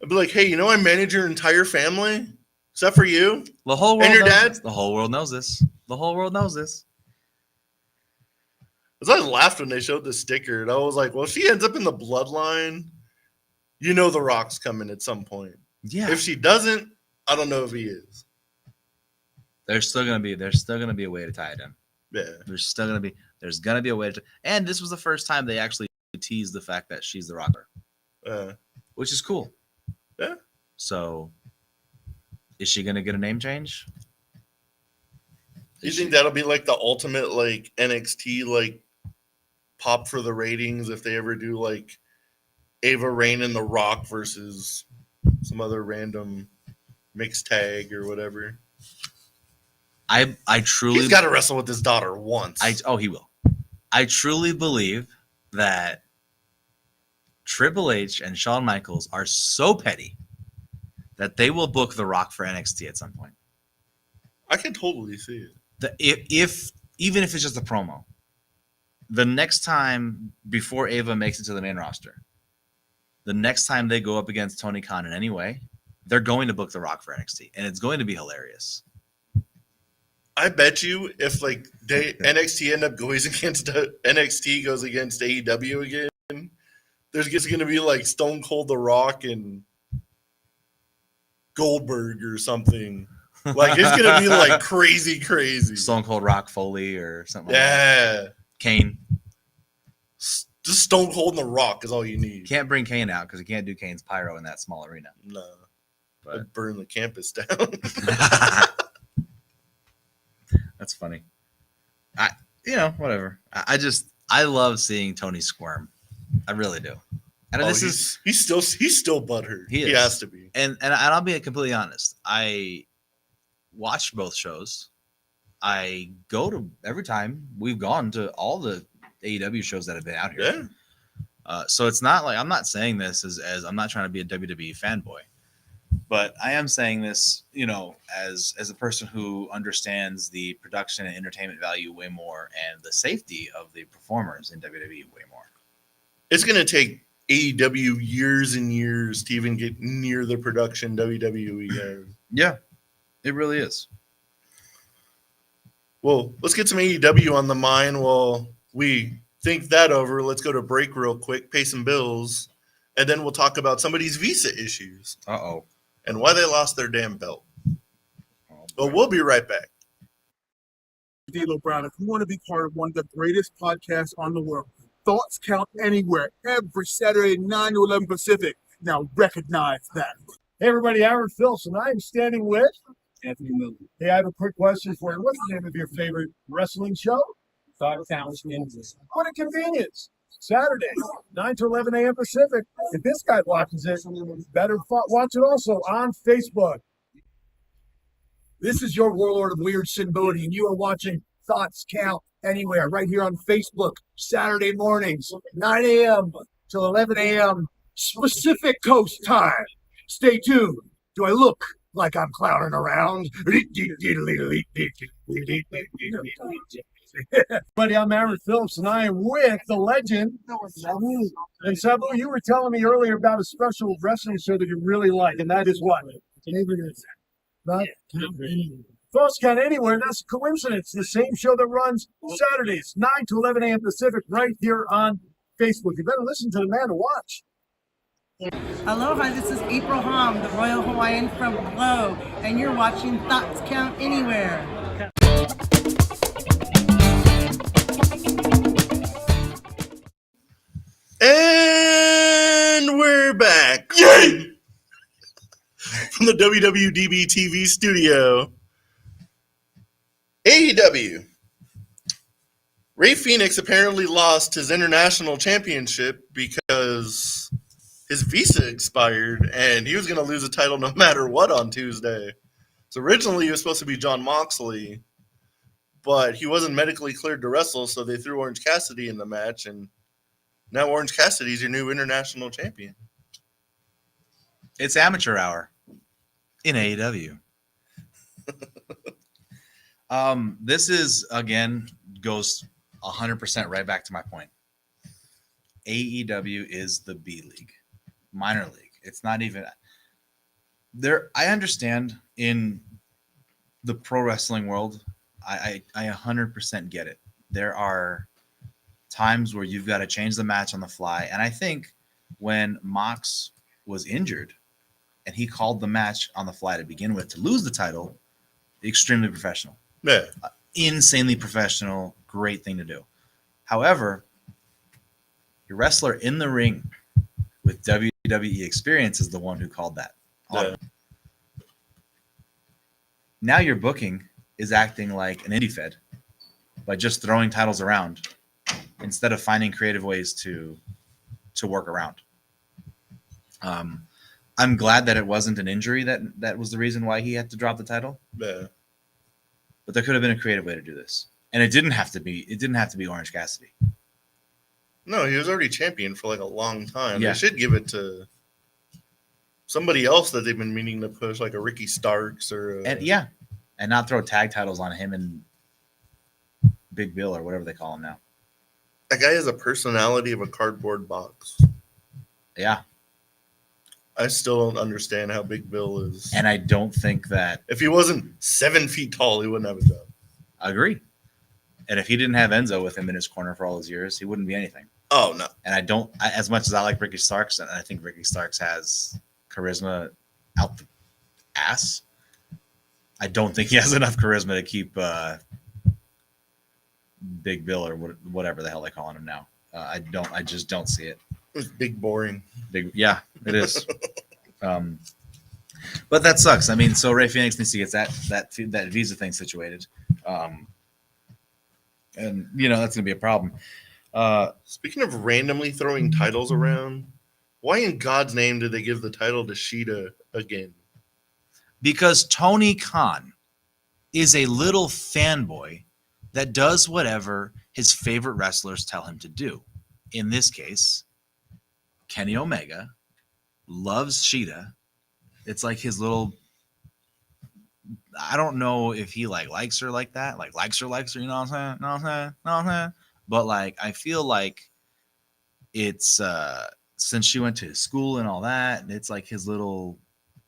I'd be like, hey, I manage your entire family except for you. The whole world And your knows dad? this. The whole world knows this. The whole world knows this. Because I laughed when they showed the sticker, and I was like, well, if she ends up in the bloodline, The Rock's coming at some point. Yeah. If she doesn't, I don't know if he is. There's still gonna be a way to tie it in. Yeah. There's gonna be a way to, and this was the first time they actually teased the fact that she's the Rocker, which is cool. Yeah. So, is she gonna get a name change? You think that'll be like the ultimate like NXT like pop for the ratings if they ever do like Ava Raine and The Rock versus some other random mixed tag or whatever? I truly He's got to wrestle with his daughter once. he will. I truly believe that Triple H and Shawn Michaels are so petty that they will book The Rock for NXT at some point. I can totally see it. Even if it's just a promo, the next time before Ava makes it to the main roster, the next time they go up against Tony Khan in any way, they're going to book The Rock for NXT, and it's going to be hilarious. I bet you if like NXT end up going against NXT goes against AEW again, there's just going to be like Stone Cold The Rock and Goldberg or something. Like it's going to be like crazy. Stone Cold Rock Foley or something like that. Yeah. Kane. Just Stone Cold and The Rock is all you need. Can't bring Kane out because you can't do Kane's pyro in that small arena. No. But I'd burn the campus down. that's funny. Whatever. I love seeing Tony squirm. I really do. And he's still butthurt. He He is. has to be. and I'll be completely honest. I watched both shows. I go to every time we've gone to all the AEW shows that have been out here. Yeah. So it's not like I'm not saying this as I'm not trying to be a WWE fanboy, but I am saying this, as a person who understands the production and entertainment value way more and the safety of the performers in WWE way more. It's going to take AEW years and years to even get near the production WWE has. Yeah, it really is. Well, let's get some AEW on the mind while we think that over. Let's go to break real quick, pay some bills, and then we'll talk about somebody's visa issues. Uh-oh. and why they lost their damn belt. But we'll be right back. D'Lo Brown. If you want to be part of one of the greatest podcasts on the world, Thoughts Count Anywhere, every Saturday, 9 to 11 Pacific. Now recognize that. Hey everybody, Aaron Phillips, and I'm standing with Anthony Miller. Hey, I have a quick question for you. What's the name of your favorite wrestling show? Thoughts Count Anywhere. What a convenience. Saturday, 9 to 11 a.m. Pacific. If this guy watches it, better watch it also on Facebook. This is your Warlord of Weird, Sin Bodhi, and you are watching Thoughts Count Anywhere right here on Facebook, Saturday mornings, 9 a.m. till 11 a.m. Pacific Coast time. Stay tuned. Do I look like I'm clowning around? Buddy, I'm Aaron Phillips, and I am with the legend. And Sabu, you were telling me earlier about a special wrestling show that you really like, and that is what? Thoughts Count Anywhere. That's a coincidence. The same show that runs Saturdays, 9 to 11 a.m. Pacific, right here on Facebook. You better listen to the man to watch. Aloha, this is April Hom, the Royal Hawaiian from Glow, and you're watching Thoughts Count Anywhere. And we're back. Yay! From the WWDB TV studio. AEW. Ray Phoenix apparently lost his international championship because his visa expired and he was going to lose the title no matter what on Tuesday. So originally he was supposed to be Jon Moxley, but he wasn't medically cleared to wrestle, so they threw Orange Cassidy in the match, and now Orange Cassidy's your new international champion. It's amateur hour in AEW. This is, again, goes 100% right back to my point. AEW is the B League, minor league. It's not even there. I understand in the pro wrestling world, I 100% get it. There are times where you've got to change the match on the fly. And I think when Mox was injured and he called the match on the fly to begin with to lose the title, extremely professional. Yeah. Insanely professional, great thing to do. However, your wrestler in the ring with WWE experience is the one who called that. Yeah. Now your booking is acting like an indie fed by just throwing titles around instead of finding creative ways to work around. I'm glad that it wasn't an injury that was the reason why he had to drop the title. Yeah. But there could have been a creative way to do this. And it didn't have to be Orange Cassidy. No, he was already champion for like a long time. Yeah. They should give it to somebody else that they've been meaning to push, like a Ricky Starks or And not throw tag titles on him and Big Bill or whatever they call him now. That guy has a personality of a cardboard box. Yeah. I still don't understand how Big Bill is. And I don't think that If he wasn't 7 feet tall, he wouldn't have a job. I agree. And if he didn't have Enzo with him in his corner for all those years, he wouldn't be anything. Oh, no. And as much as I like Ricky Starks, and I think Ricky Starks has charisma out the ass, I don't think he has enough charisma to keep Big Bill or whatever the hell they calling him now. I just don't see it. It's big boring. Yeah, it is. But that sucks. I mean, so Ray Phoenix needs to get that visa thing situated. And that's gonna be a problem. Speaking of randomly throwing titles around, why in God's name did they give the title to Sheeta again? Because Tony Khan is a little fanboy that does whatever his favorite wrestlers tell him to do. In this case, Kenny Omega loves Sheeta. It's like his little, I don't know if he likes her like that, likes her, you know what I'm saying? But I feel like it's since she went to his school and all that, and it's like his little,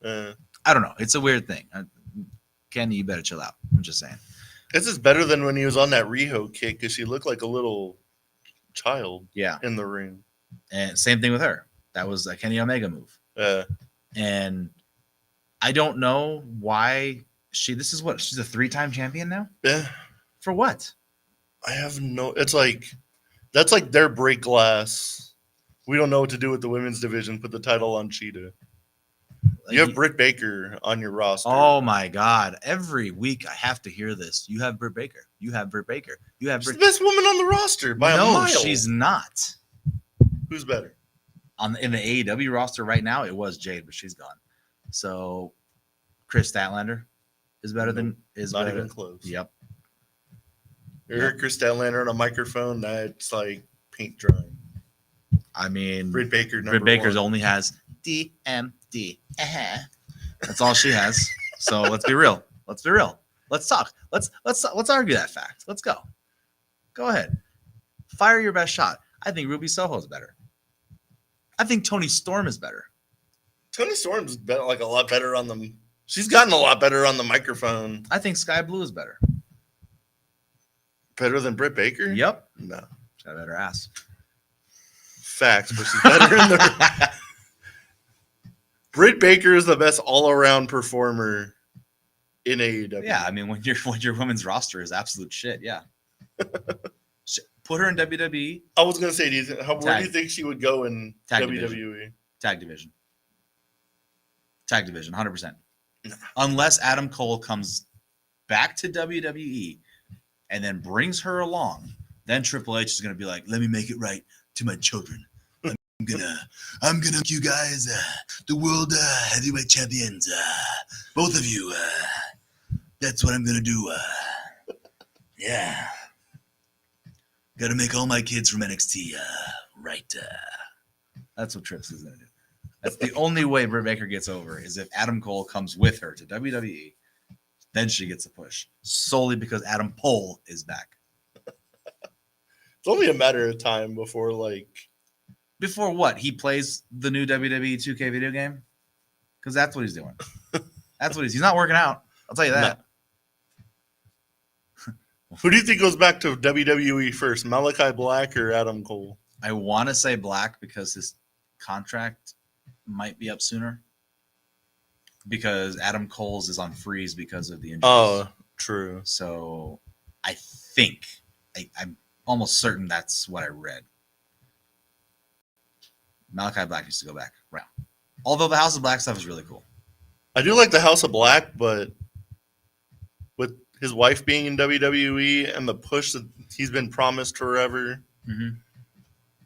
I don't know. It's a weird thing. Kenny, you better chill out. I'm just saying. This is better than when he was on that Riho kick because she looked like a little child in the ring. And same thing with her. That was a Kenny Omega move. And I don't know why this is what, she's a 3-time champion now? Yeah, For what? I have no. It's like that's like their break glass. We don't know what to do with the women's division. Put the title on Cheetah. You have Britt Baker on your roster. Oh my God. Every week I have to hear this. You have Britt Baker. You have Britt Baker. You have She's Britt. the best woman on the roster by a mile. She's not. Who's better? In the AEW roster right now, it was Jade, but she's gone. So Chris Statlander is better than Not even close. Yep. You heard Chris Statlander on a microphone. That's like paint drying. I mean, Britt Baker. Britt Baker's one. only has DMD. That's all she has. So let's be real. Let's be real. Let's talk. Let's argue that fact. Let's go. Go ahead. Fire your best shot. I think Ruby Soho is better. I think Tony Storm is better. Tony Storm's been like a lot better on the. She's gotten a lot better on the microphone. I think Sky Blue is better. Better than Britt Baker? Yep. No. She's got a better ass. Facts, but she's better in the. Britt Baker is the best all-around performer in AEW. Yeah, I mean when your women's roster is absolute shit, yeah. Put her in WWE I was gonna say, where do you Tag. think she would go in Tag WWE? tag division. Tag division, 100%. Unless Adam Cole comes back to WWE and then brings her along, then Triple H is gonna be like, "Let me make it right to my children. I'm gonna make you guys the world heavyweight champions, both of you. That's what I'm gonna do. Yeah, gotta make all my kids from NXT right. That's what Trips is gonna do. That's the only way Britt Baker gets over is if Adam Cole comes with her to WWE. Then she gets a push solely because Adam Cole is back. It's only a matter of time before Before what? He plays the new WWE 2K video game? Because that's what he's doing. That's what he's not working out. I'll tell you that. Who do you think goes back to WWE first, Malachi Black or Adam Cole? I want to say Black because his contract might be up sooner. Because Adam Cole's is on freeze because of the injuries. Oh, true. So I think, I'm almost certain that's what I read. Malachi Black needs to go back. Right. Although the House of Black stuff is really cool. I do like the House of Black, but with his wife being in WWE and the push that he's been promised forever, Mm-hmm.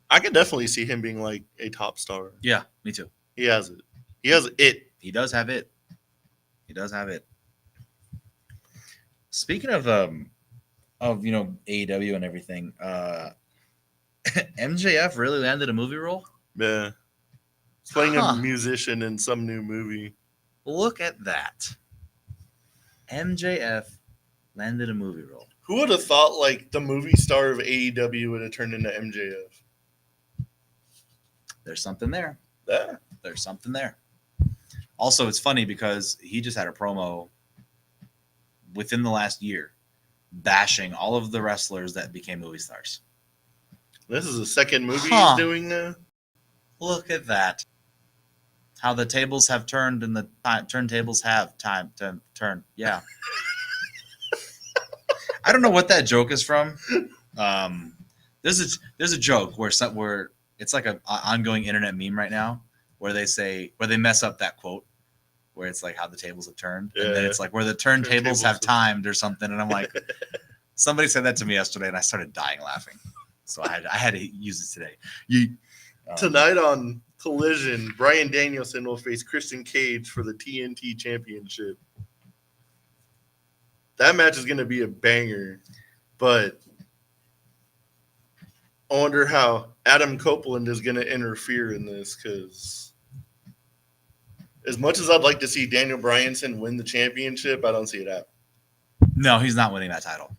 I could definitely see him being like a top star. Yeah, me too. He has it. He has it. He does have it. He does have it. Speaking of AEW and everything, MJF really landed a movie role. Yeah. He's playing Huh. a musician in some new movie. Look at that. MJF landed a movie role. Who would have thought like the movie star of AEW would have turned into MJF? There's something there. Yeah. There's something there. Also, it's funny because he just had a promo within the last year bashing all of the wrestlers that became movie stars. This is the second movie Huh. he's doing now. Look at that. How the tables have turned and the turntables have time to turn. Yeah. I don't know what that joke is from. There's a joke where it's like an ongoing internet meme right now where they mess up that quote where it's like how the tables have turned. And then Yeah. it's like where the turntables have have- timed or something. And I'm like, somebody said that to me yesterday and I started dying laughing. So I had to use it today. Tonight on Collision, Bryan Danielson will face Christian Cage for the TNT Championship. That match is going to be a banger, but I wonder how Adam Copeland is going to interfere in this because as much as I'd like to see Daniel Bryanson win the championship, I don't see it happen. No, he's not winning that title.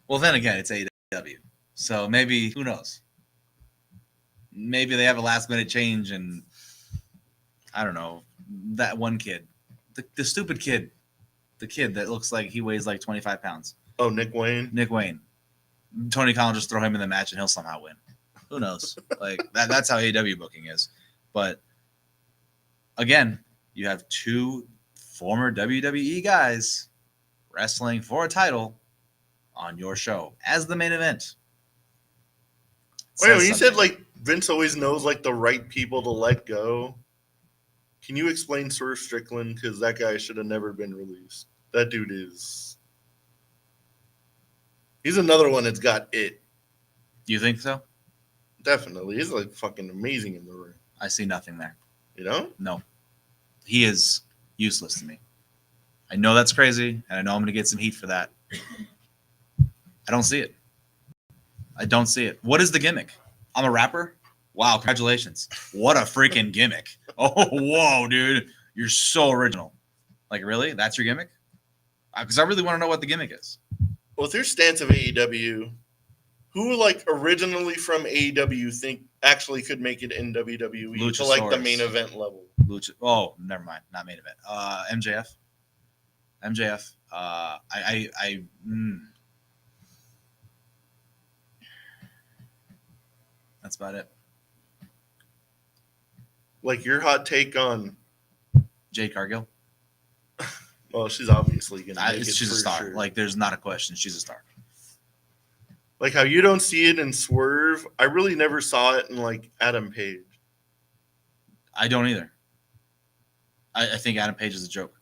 Well, then again, it's AEW. So maybe, who knows? Maybe they have a last minute change and I don't know, that one kid, the stupid kid, the kid that looks like he weighs like 25 pounds, Oh, Nick Wayne? Nick Wayne. Tony Khan will just throw him in the match and he'll somehow win. Who knows? Like that's how AEW booking is. But again, you have two former WWE guys wrestling for a title on your show as the main event. Wait, when Says you said something. like Vince always knows like the right people to let go, can you explain Swerve Strickland? Because that guy should have never been released. That dude is. He's another one that's got it. You think so? Definitely. He's like fucking amazing in the ring. I see nothing there. You know? No. He is useless to me. I know that's crazy, and I know I'm going to get some heat for that. I don't see it. I don't see it. What is the gimmick? I'm a rapper? Wow, congratulations. What a freaking gimmick. Oh, whoa, dude. You're so original. Like, really? That's your gimmick? Because I really want to know what the gimmick is. Well, with your stance of AEW, who like originally from AEW think actually could make it in WWE to like the Luchasaurus. main event level? Oh, never mind. Not main event. MJF. That's about it. Like your hot take on? Jade Cargill. Well, she's obviously gonna make it. She's a for star. sure. Like, there's not a question. She's a star. Like how you don't see it in Swerve. I really never saw it in like Adam Page. I don't either. I think Adam Page is a joke.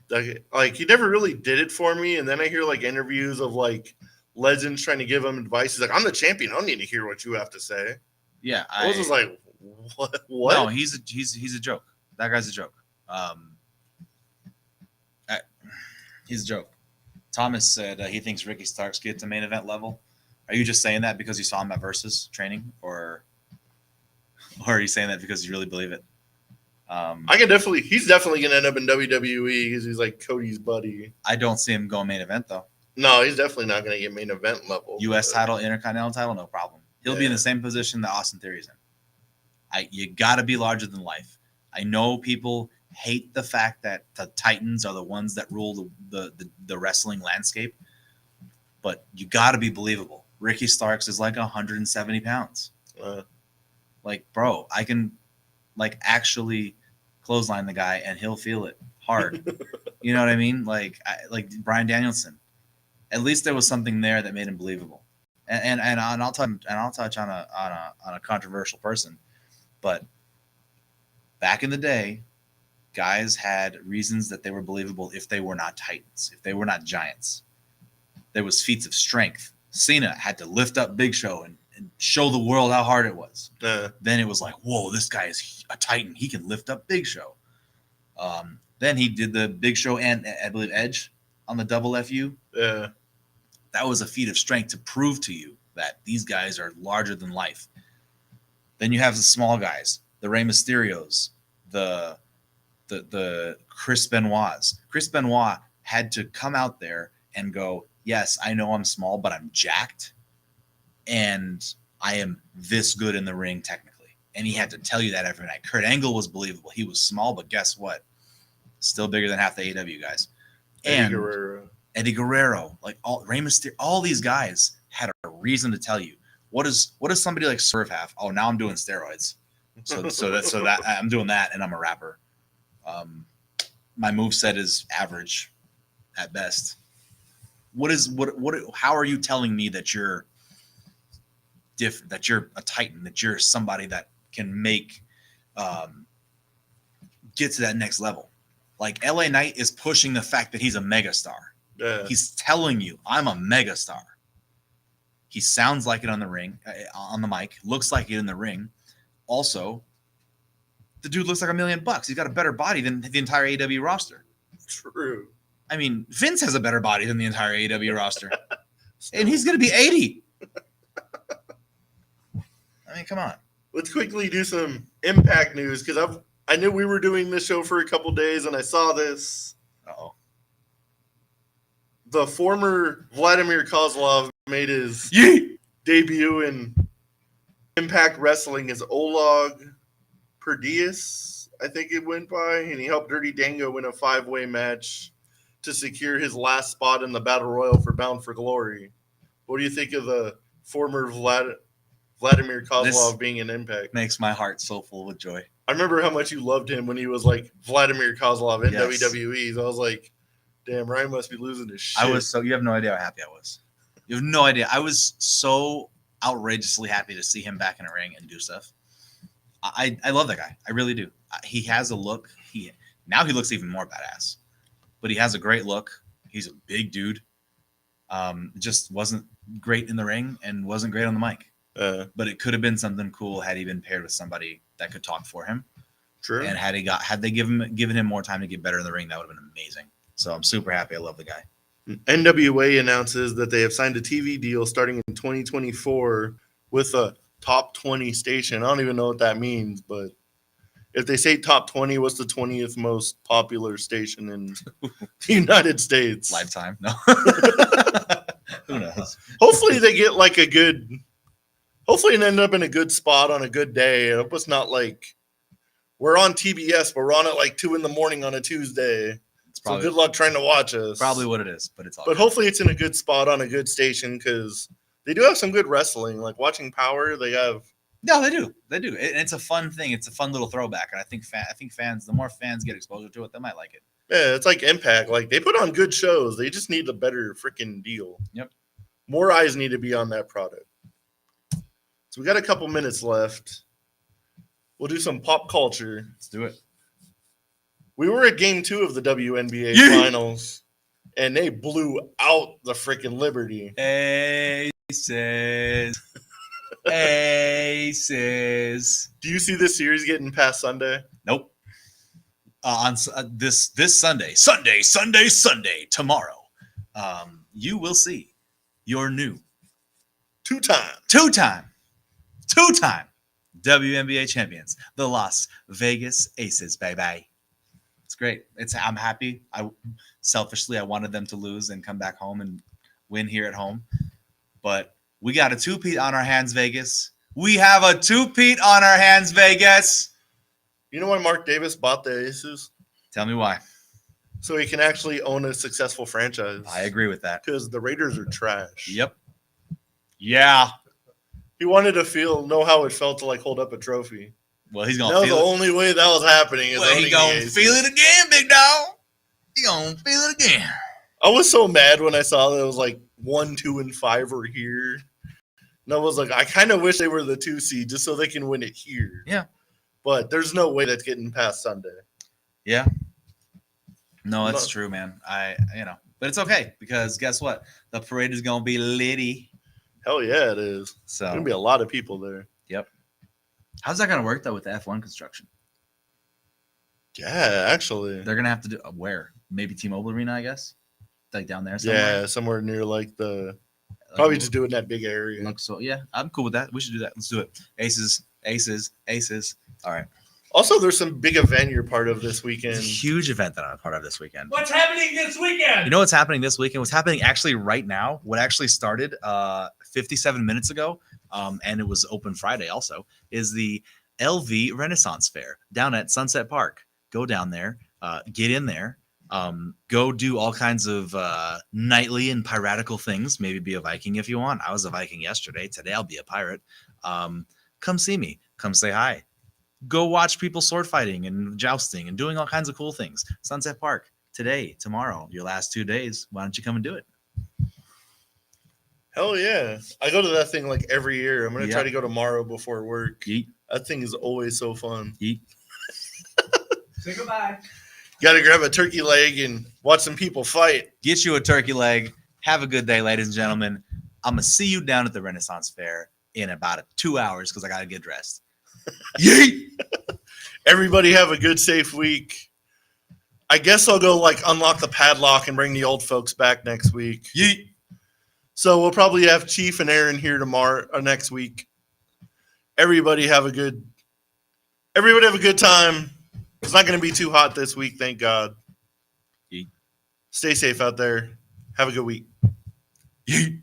Like he never really did it for me. And then I hear like interviews of like legends trying to give him advice. He's like, "I'm the champion. I don't need to hear what you have to say." Yeah, I was just like, "What?" No, he's a joke. That guy's a joke. He's a joke. Thomas said he thinks Ricky Starks get to main event level. Are you just saying that because you saw him at Versus training, or are you saying that because you really believe it? He's definitely gonna end up in WWE because he's like Cody's buddy. I don't see him going main event though. No, he's definitely not gonna get main event level. U.S. title, Intercontinental title, no problem. He'll be in the same position that Austin Theory's in. You got to be larger than life. I know people hate the fact that the Titans are the ones that rule the wrestling landscape, but you got to be believable. Ricky Starks is like 170 pounds. Like, bro, I can like actually clothesline the guy and he'll feel it hard. You know what I mean? Like Bryan Danielson. At least there was something there that made him believable. And I'll touch on a controversial person, but back in the day, guys had reasons that they were believable if they were not Titans, if they were not giants. There was feats of strength. Cena had to lift up Big Show and show the world how hard it was. Then it was like, whoa, this guy is a Titan. He can lift up Big Show. Then he did the Big Show and I believe Edge on the double FU. Yeah. That was a feat of strength to prove to you that these guys are larger than life. Then you have the small guys, the Rey Mysterios, the Chris Benoits. Chris Benoit had to come out there and go, yes, I know I'm small, but I'm jacked. And I am this good in the ring technically. And he had to tell you that every night. Kurt Angle was believable. He was small, but guess what? Still bigger than half the AEW guys. Eddie Guerrero, like Rey Mysterio, all these guys had a reason to tell you. What does somebody like Swerve have? Oh, now I'm doing steroids. So that I'm doing that, and I'm a rapper. My moveset is average at best. How are you telling me that you're different, that you're a Titan, that you're somebody that can make get to that next level? Like LA Knight is pushing the fact that he's a megastar. He's telling you, I'm a megastar. He sounds like it on the ring, on the mic, looks like it in the ring. Also, the dude looks like $1 million. He's got a better body than the entire AEW roster. True. I mean, Vince has a better body than the entire AEW roster. And he's going to be 80. I mean, come on. Let's quickly do some Impact news because I knew we were doing this show for a couple days and I saw this. Uh-oh. The former Vladimir Kozlov made his debut in Impact Wrestling as Oleg Perdius, I think it went by, and he helped Dirty Dango win a 5-way match to secure his last spot in the Battle Royal for Bound for Glory. What do you think of the former Vladimir Kozlov This- being an Impact. Makes my heart so full with joy. I remember how much you loved him when he was like Vladimir Kozlov in Yes. WWE. So I was like, damn, Ryan must be losing his shit. You have no idea how happy I was. You have no idea. I was so outrageously happy to see him back in a ring and do stuff. I love that guy. I really do. He has a look. Now he looks even more badass, but he has a great look. He's a big dude. Just wasn't great in the ring and wasn't great on the mic. But it could have been something cool had he been paired with somebody that could talk for him. True. And had they given him more time to get better in the ring, that would have been amazing. So I'm super happy. I love the guy. NWA announces that they have signed a TV deal starting in 2024 with a top 20 station. I don't even know what that means, but if they say top 20, what's the 20th most popular station in the United States? Lifetime? No. Who knows? Hopefully they get like a good. Hopefully it end up in a good spot on a good day. I hope it's not like we're on TBS, but we're on at like 2 a.m. on a Tuesday. It's So probably, good luck trying to watch us. probably what it is, but it's all But good. hopefully it's in a good spot on a good station because they do have some good wrestling. Like watching Power, they have. No, they do. They do. It's a fun thing. It's a fun little throwback, and I think fans, the more fans get exposure to it, they might like it. Yeah, it's like Impact. Like they put on good shows. They just need a better freaking deal. Yep. More eyes need to be on that product. So we got a couple minutes left. We'll do some pop culture. Let's do it. We were at game 2 of the WNBA Yeah. finals, and they blew out the freaking Liberty. Aces. Aces. Do you see this series getting past Sunday? Nope. This Sunday, tomorrow, you will see your new Two-time. two-time WNBA champions, the Las Vegas Aces, baby. It's great. I'm happy. Selfishly, I wanted them to lose and come back home and win here at home. But we got a two-peat on our hands, Vegas. We have a two-peat on our hands, Vegas. You know why Mark Davis bought the Aces? Tell me why. So he can actually own a successful franchise. I agree with that. Because the Raiders are trash. Yep. Yeah. He wanted to know how it felt to like hold up a trophy. Well, he's That gonna was the feel it. only way that was happening. Is Well, he owning gonna the Aces. feel it again, big dog. He gonna feel it again. I was so mad when I saw that it was like 1, 2, and 5 were here. And I was like, I kind of wish they were the 2 seed just so they can win it here. Yeah. But there's no way that's getting past Sunday. Yeah. No, that's No. true, man. But it's okay because guess what? The parade is gonna be litty. Hell yeah, it is. There's So, going to be a lot of people there. how's that gonna work though with the F1 construction? Yeah, actually. They're gonna have to do where? Maybe T-Mobile Arena, I guess. Like down there somewhere. Yeah, somewhere near like Like, probably just do it in that big area. So yeah, I'm cool with that. We should do that. Let's do it. Aces. All right. Also, there's some big event you're part of this weekend. It's a huge event that I'm a part of this weekend. What's happening this weekend? You know what's happening this weekend? What's happening actually right now? What actually started 57 minutes ago, and it was open Friday also, is the LV Renaissance Fair down at Sunset Park. Go down there, get in there, go do all kinds of nightly and piratical things. Maybe be a Viking if you want. I was a Viking yesterday. Today I'll be a pirate. Come see me. Come say hi. Go watch people sword fighting and jousting and doing all kinds of cool things. Sunset Park today, tomorrow, your last 2 days. Why don't you come and do it? Hell yeah. I go to that thing like every year. I'm going to Yeah. try to go tomorrow before work. Yeet, That thing is always so fun. yeet. Say goodbye. Got to grab a turkey leg and watch some people fight. Get you a turkey leg. Have a good day, ladies and gentlemen. I'm going to see you down at the Renaissance Fair in about 2 hours because I got to get dressed. Yeet. Everybody have a good, safe week. I guess I'll go like unlock the padlock and bring the old folks back next week. Yeet. So we'll probably have Chief and Aaron here tomorrow or next week. Everybody have a good time. It's not going to be too hot this week, thank God. Yeet. Stay safe out there. Have a good week. Yeet.